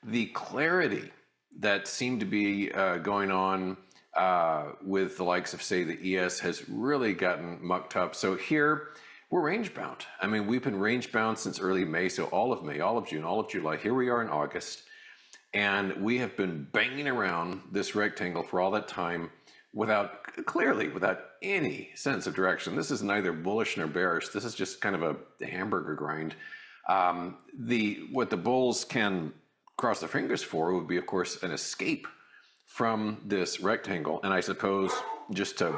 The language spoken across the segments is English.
the clarity that seemed to be going on with the likes of, say, the ES has really gotten mucked up. So here, we're range bound. I mean, we've been range bound since early May, so all of May, all of June, all of July. Here we are in August, and we have been banging around this rectangle for all that time without any sense of direction. This is neither bullish nor bearish. This is just kind of a hamburger grind. What the bulls can cross their fingers for would be, of course, an escape from this rectangle. And I suppose just to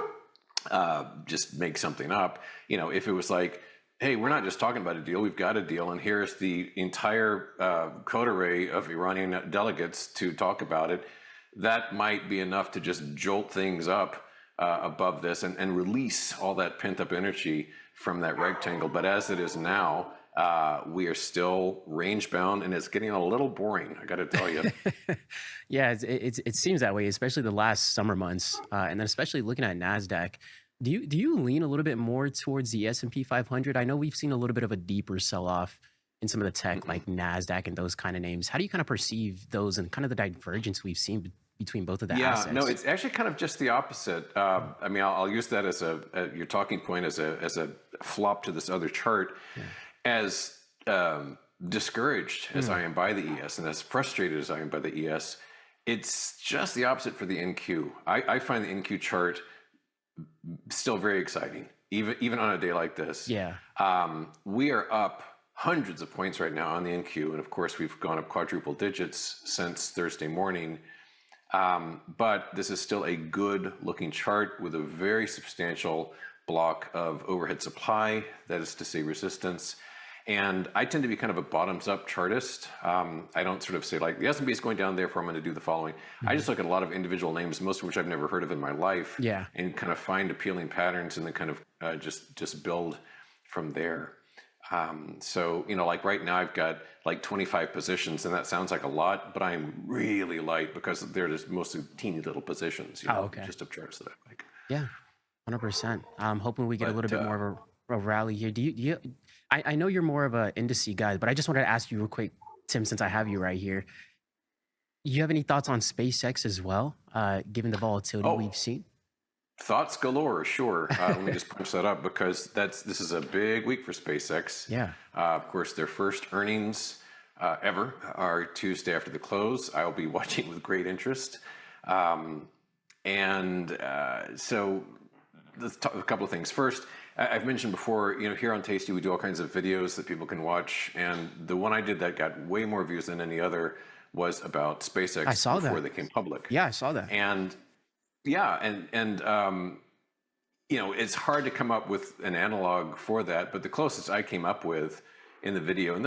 just make something up, if it was like, hey, we're not just talking about a deal, we've got a deal, and here's the entire coterie of Iranian delegates to talk about it, that might be enough to just jolt things up above this and release all that pent-up energy from that rectangle. But as it is now, we are still range bound, and it's getting a little boring, I got to tell you. Yeah, it seems that way, especially the last summer months, and then especially looking at Nasdaq. Do you lean a little bit more towards the S&P 500? I know we've seen a little bit of a deeper sell-off in some of the tech, like Nasdaq and those kind of names. How do you kind of perceive those and kind of the divergence we've seen between both of the assets? No, it's actually kind of just the opposite. I mean, I'll use that as your talking point as a flop to this other chart. Yeah. As discouraged as I am by the ES and as frustrated as I am by the ES, it's just the opposite for the NQ. I find the NQ chart still very exciting, even on a day like this. Yeah. We are up hundreds of points right now on the NQ, and of course we've gone up quadruple digits since Thursday morning. But this is still a good looking chart with a very substantial block of overhead supply, that is to say resistance. And I tend to be kind of a bottoms up chartist. I don't sort of say like the S&P is going down, therefore I'm going to do the following. I just look at a lot of individual names, most of which I've never heard of in my life, and kind of find appealing patterns and then kind of just build from there. So, like right now I've got like 25 positions, and that sounds like a lot, but I'm really light because they're just mostly teeny little positions, just of charts that I like. Yeah, 100%. I'm hoping we get a little bit more of a rally here. I know you're more of an indice guy, but I just wanted to ask you real quick, Tim, since I have you right here. You have any thoughts on SpaceX as well, given the volatility we've seen? Thoughts galore, sure. Let me just punch that up because this is a big week for SpaceX. Yeah. Of course, their first earnings ever are Tuesday after the close. I'll be watching with great interest. So let's talk a couple of things. First, I've mentioned before, here on Tasty, we do all kinds of videos that people can watch. And the one I did that got way more views than any other was about SpaceX before they came public. Yeah, I saw that. And it's hard to come up with an analog for that. But the closest I came up with in the video, and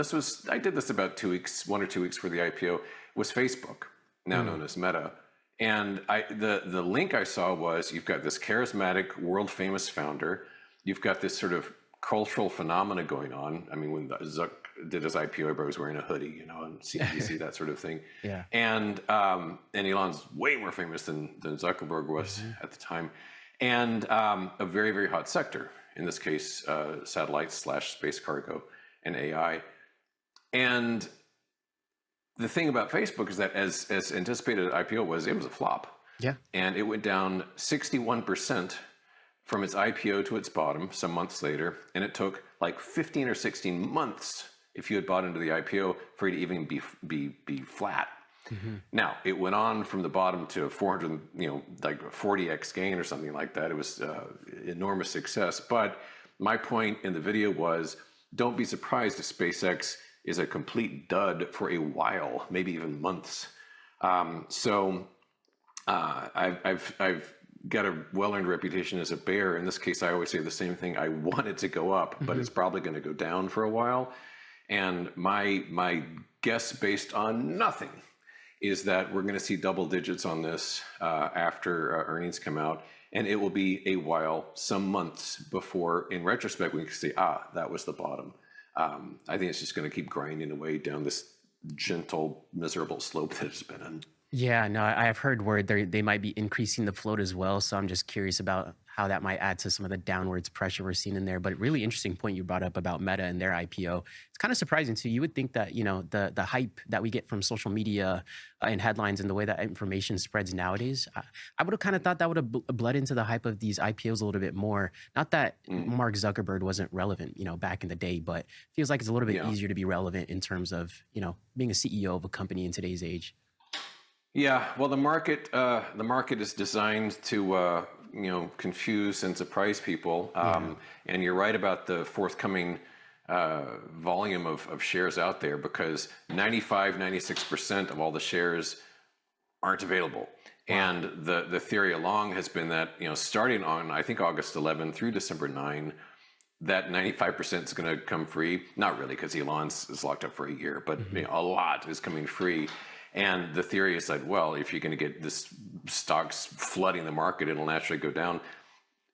I did this about 1 or 2 weeks for the IPO, was Facebook, now known as Meta. And the link I saw was, you've got this charismatic, world famous founder. You've got this sort of cultural phenomena going on. I mean, when Zuck did his IPO, everybody was wearing a hoodie, and CNBC, that sort of thing. Yeah. And Elon's way more famous than Zuckerberg was at the time. And a very, very hot sector, in this case, satellites / space cargo and AI. And the thing about Facebook is that as anticipated IPO was, it was a flop. Yeah. And it went down 61% from its IPO to its bottom some months later. And it took like 15 or 16 months, if you had bought into the IPO, for it to even be flat. Now, it went on from the bottom to 400, like 40x gain or something like that. It was enormous success. But my point in the video was, don't be surprised if SpaceX is a complete dud for a while, maybe even months. I've got a well-earned reputation as a bear. In this case, I always say the same thing. I want it to go up, but it's probably going to go down for a while. And my guess, based on nothing, is that we're going to see double digits on this after earnings come out. And it will be a while, some months before, in retrospect, we can say, that was the bottom. I think it's just going to keep grinding away down this gentle, miserable slope that it's been in. Yeah, no, I've heard word they might be increasing the float as well. So I'm just curious about how that might add to some of the downwards pressure we're seeing in there. But really interesting point you brought up about Meta and their IPO. It's kind of surprising too. You would think that, you know, the hype that we get from social media and headlines and the way that information spreads nowadays, I would have kind of thought that would have bled into the hype of these IPOs a little bit more. Not that Mark Zuckerberg wasn't relevant, you know, back in the day, but feels like it's a little bit easier to be relevant in terms of, you know, being a CEO of a company in today's age. Yeah, well, the market is designed to you know, confuse and surprise people. And you're right about the forthcoming volume of shares out there, because 96% of all the shares aren't available. And the theory along has been that, you know, starting on, I think, August 11 through December 9, that 95% is going to come free. Not really, because Elon's is locked up for a year, but you know, a lot is coming free. And the theory is like, well, if you're going to get this stocks flooding the market, it'll naturally go down.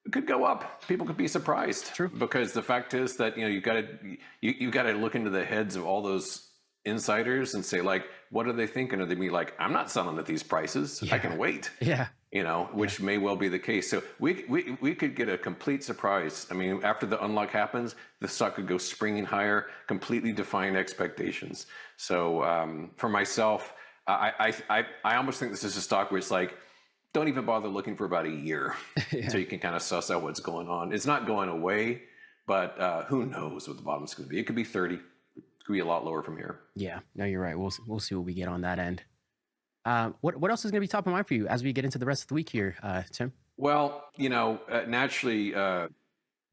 It could go up. People could be surprised. True. Because the fact is that, you know, you got to look into the heads of all those insiders and say, like, what are they thinking? Are they be like, I'm not selling at these prices. I can wait. Yeah. You know, which may well be the case. So we could get a complete surprise. I mean, after the unlock happens, the stock could go springing higher, completely defying expectations. So for myself, I almost think this is a stock where it's like, don't even bother looking for about a year so you can kind of suss out what's going on. It's not going away, but who knows what the bottom's going to be. It could be 30. It could be a lot lower from here. Yeah, no, you're right. We'll see what we get on that end. What else is going to be top of mind for you as we get into the rest of the week here, Tim? Well, you know, naturally,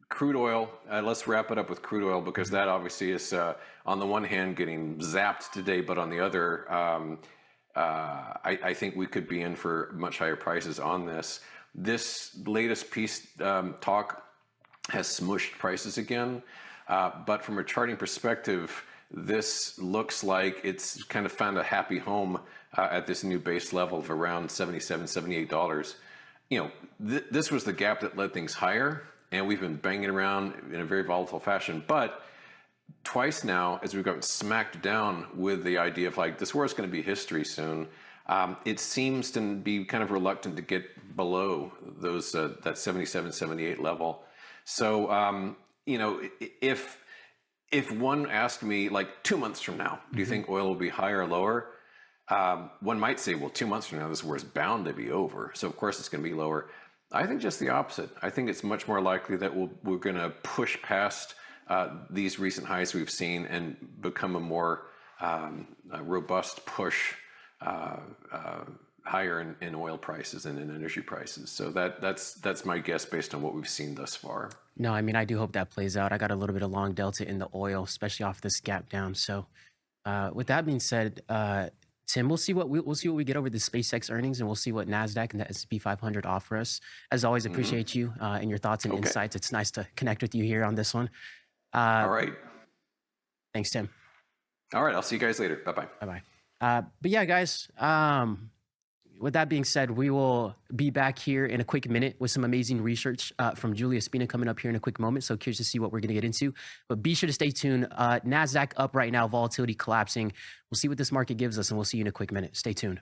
crude oil. Let's wrap it up with crude oil, because that obviously is, on the one hand, getting zapped today, but on the other, I think we could be in for much higher prices on this. This latest peace talk has smushed prices again, but from a charting perspective, this looks like it's kind of found a happy home at this new base level of around $77, $78. You know, this was the gap that led things higher, and we've been banging around in a very volatile fashion. But twice now, as we've gotten smacked down with the idea of like, this war is going to be history soon, it seems to be kind of reluctant to get below those that 77, 78 level. So, you know, if one asked me like 2 months from now, do you think oil will be higher or lower? One might say, well, 2 months from now, this war is bound to be over. So of course it's going to be lower. I think just the opposite. I think it's much more likely that we're going to push past these recent highs we've seen and become a more robust push higher in oil prices and in energy prices. So that's my guess based on what we've seen thus far. No, I mean, I do hope that plays out. I got a little bit of long delta in the oil, especially off this gap down. So with that being said, Tim, we'll see what we get over the SpaceX earnings, and we'll see what Nasdaq and the S&P 500 offer us. As always, appreciate you and your thoughts and insights. It's nice to connect with you here on this one. All right. Thanks, Tim. All right. I'll see you guys later. Bye-bye. Bye-bye. But yeah, guys, with that being said, we will be back here in a quick minute with some amazing research from Julia Spina coming up here in a quick moment. So curious to see what we're going to get into. But be sure to stay tuned. Nasdaq up right now, volatility collapsing. We'll see what this market gives us, and we'll see you in a quick minute. Stay tuned.